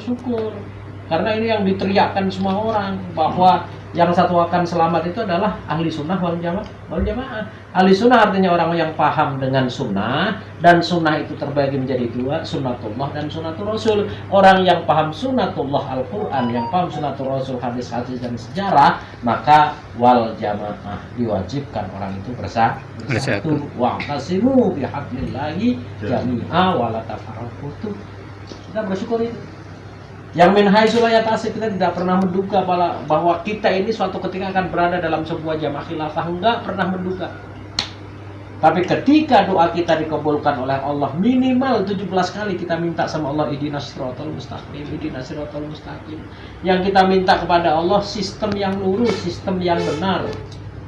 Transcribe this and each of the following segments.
bersyukur. Karena ini yang diteriakkan semua orang, bahwa yang satu akan selamat itu adalah ahli sunnah wal jamaah. Ahli sunnah artinya orang yang paham dengan sunnah, dan sunnah itu terbagi menjadi dua, sunnatullah dan sunnatul rasul. Orang yang paham sunnatullah Al-Quran, yang paham sunnatul rasul, hadis-hadis dan sejarah, maka wal jamaah, diwajibkan orang itu bersatu. Wa'tasimu bihablillahi jami'a wa la tafarraqu. Kita bersyukur itu. Yang min haitsu la yatasib, kita tidak pernah menduga bahwa kita ini suatu ketika akan berada dalam sebuah jamaah khilafah, enggak pernah menduga. Tapi ketika doa kita dikabulkan oleh Allah, minimal 17 kali kita minta sama Allah, ihdinas siratal mustaqim, ihdinas siratal mustaqim. Yang kita minta kepada Allah sistem yang lurus, sistem yang benar.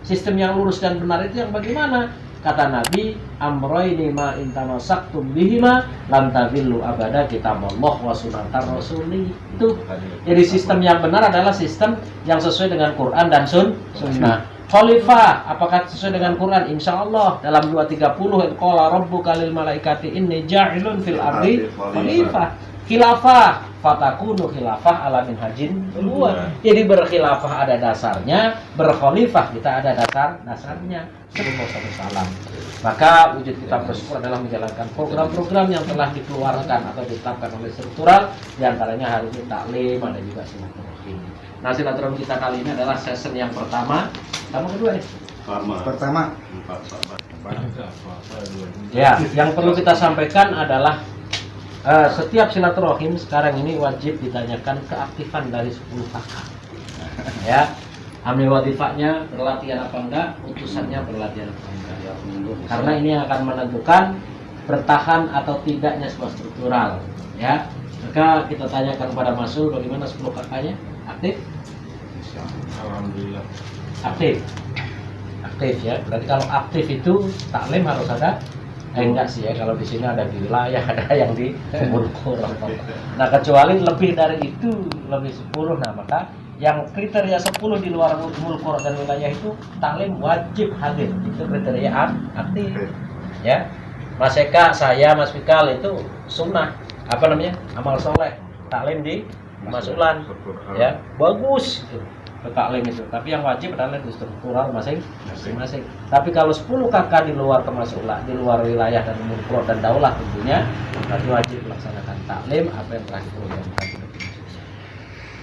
Sistem yang lurus dan benar itu yang bagaimana? Kata Nabi, amroini ma intamasaktum bihima lam tadillu abada, kitaballah wa sunnatar rasuli. Itu. Jadi sistem yang benar adalah sistem yang sesuai dengan Quran dan sunnah. Khalifah, apakah sesuai dengan Quran? Insya Allah dalam 2:30, qala rabbuka lil malaikati inni ja'ilun fil ardi khalifah. Khilafah, fatakunu khilafah ala minhajin luar. Jadi berkhilafah ada dasarnya, berkhalifah kita ada dasarnya. Salam. Maka wujud kita bersyukur adalah menjalankan program-program yang telah dikeluarkan atau ditetapkan oleh struktural, diantaranya hari ini taklim, ada juga silaturahim. Nah, silaturahim kita kali ini adalah session yang pertama, kedua nih. Pertama. Ya, yang perlu kita sampaikan adalah setiap silaturahim sekarang ini wajib ditanyakan keaktifan dari 10 kakak. Ya, amil wadifahnya berlatihan apa enggak, utusannya berlatihan apa enggak. Karena ini akan menentukan bertahan atau tidaknya sebuah struktural. Ya, maka kita tanyakan kepada Masul, bagaimana 10 kakaknya? Aktif? Alhamdulillah. Aktif ya. Berarti kalau aktif itu taklim harus ada. Enggak sih ya, kalau di sini ada di wilayah, ada yang di Mulkur. Nah, kecuali lebih dari itu, lebih 10, nah maka yang kriteria 10 di luar Mulkur dan wilayah itu taklim wajib hadir. Itu kriteria aktif. Ya. Mas Eka, saya, Mas Fikal itu sunnah, amal soleh, taklim di Masulan. Ya, bagus itu. Taklim itu, tapi yang wajib adalah di struktural masing-masing. Tapi kalau 10 kakak di luar termasuklah di luar wilayah dan mulkur dan daulah tentunya, berarti wajib melaksanakan taklim apa yang telah diprogramkan.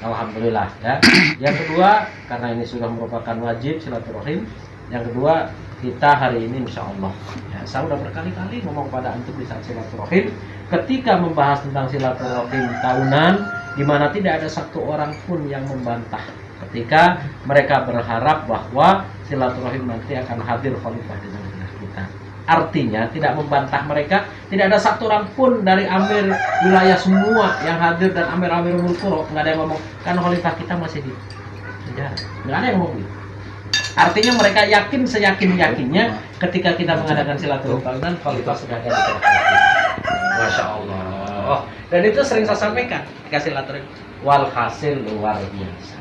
Alhamdulillah ya. Yang kedua, karena ini sudah merupakan wajib silaturahim. Yang kedua, kita hari ini insya Allah ya, saya sudah berkali-kali ngomong pada antum di saat silaturahim, ketika membahas tentang silaturahim tahunan, di mana tidak ada satu orang pun yang membantah ketika mereka berharap bahwa silaturahim nanti akan hadir khalifah di tengah kita. Artinya tidak membantah mereka, tidak ada satu orang pun dari amir wilayah semua yang hadir dan amir-amir mulkur, nggak ada yang ngomong kan khalifah kita masih di penjara, nggak ada yang ngomong gitu. Artinya mereka yakin seyakin-yakinnya ketika kita mengadakan silaturahim tahunan, khalifah sudah ada di tengah kita. Masya Allah. Dan itu sering saya sampaikan ketika silaturahim, walhasil luar biasa.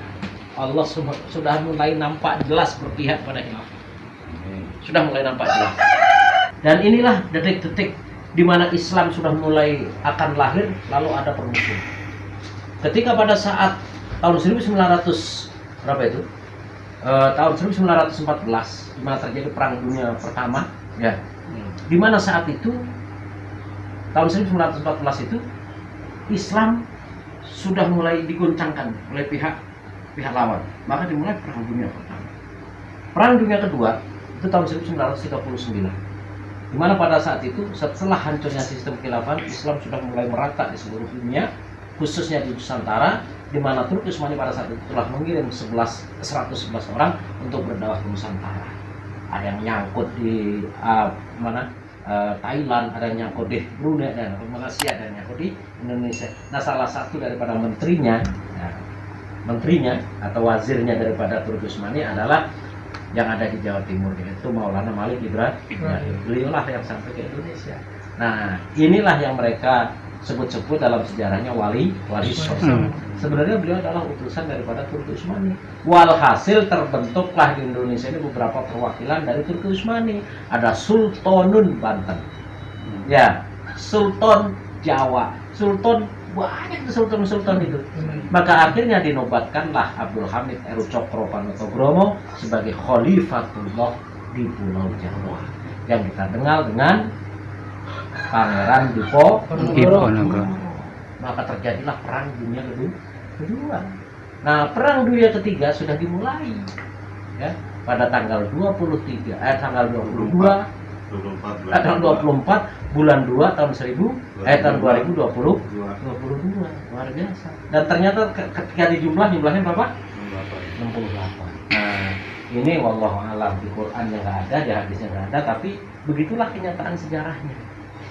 Allah sudah mulai nampak jelas berpihak pada khilafah. Sudah mulai nampak jelas. Dan inilah detik-detik di mana Islam sudah mulai akan lahir, lalu ada permusuhan. Ketika pada saat tahun 1900 berapa itu? Tahun 1914 di mana terjadi Perang Dunia Pertama, ya. Di mana saat itu tahun 1914 itu Islam sudah mulai diguncangkan oleh pihak lawan, maka dimulai Perang Dunia Pertama. Perang Dunia Kedua itu tahun 1939, di mana pada saat itu setelah hancurnya sistem khilafah, Islam sudah mulai merata di seluruh dunia, khususnya di Nusantara, di mana Turki Utsmani pada saat itu telah mengirim 111 orang untuk berdakwah ke Nusantara. Ada yang nyangkut di Thailand, ada yang nyangkut di Brunei dan Malaysia, dan nyangkut di Indonesia. Nah, salah satu daripada menterinya atau wazirnya daripada Turki Utsmani adalah yang ada di Jawa Timur, yaitu Maulana Malik Ibrahim. Beliaulah yang sampai ke Indonesia. Nah, inilah yang mereka sebut-sebut dalam sejarahnya wali songo. Sebenarnya beliau adalah utusan daripada Turki Utsmani. Walhasil terbentuklah di Indonesia ini beberapa perwakilan dari Turki Utsmani. Ada Sultanun Banten, ya, Sultan Jawa, Sultan banyak tuh sultan-sultan itu. Maka akhirnya dinobatkanlah Abdul Hamid Heru Cokropanotogromo sebagai Khalifatullah di Pulau Jawa yang kita kenal dengan Pangeran Diponegoro. Maka terjadilah Perang Dunia Kedua. Nah, Perang Dunia Ketiga sudah dimulai ya pada tanggal 22 tanggal 24 bulan 2 tahun 2022 luar biasa. Dan ternyata ketika jumlahnya berapa? 68. Nah, ini wallahu alam, di Quran yang nggak ada, di hadisnya nggak ada, tapi begitulah kenyataan sejarahnya.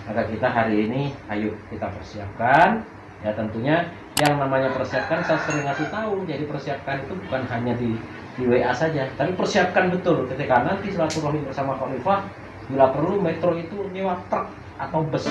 Maka kita hari ini ayo kita persiapkan. Ya tentunya yang namanya persiapkan saya sering ngasih tahu. Jadi persiapkan itu bukan hanya di WA saja, tapi persiapkan betul ketika nanti silaturahim bersama Khalifah. Bila perlu metro itu nyewa truk atau bus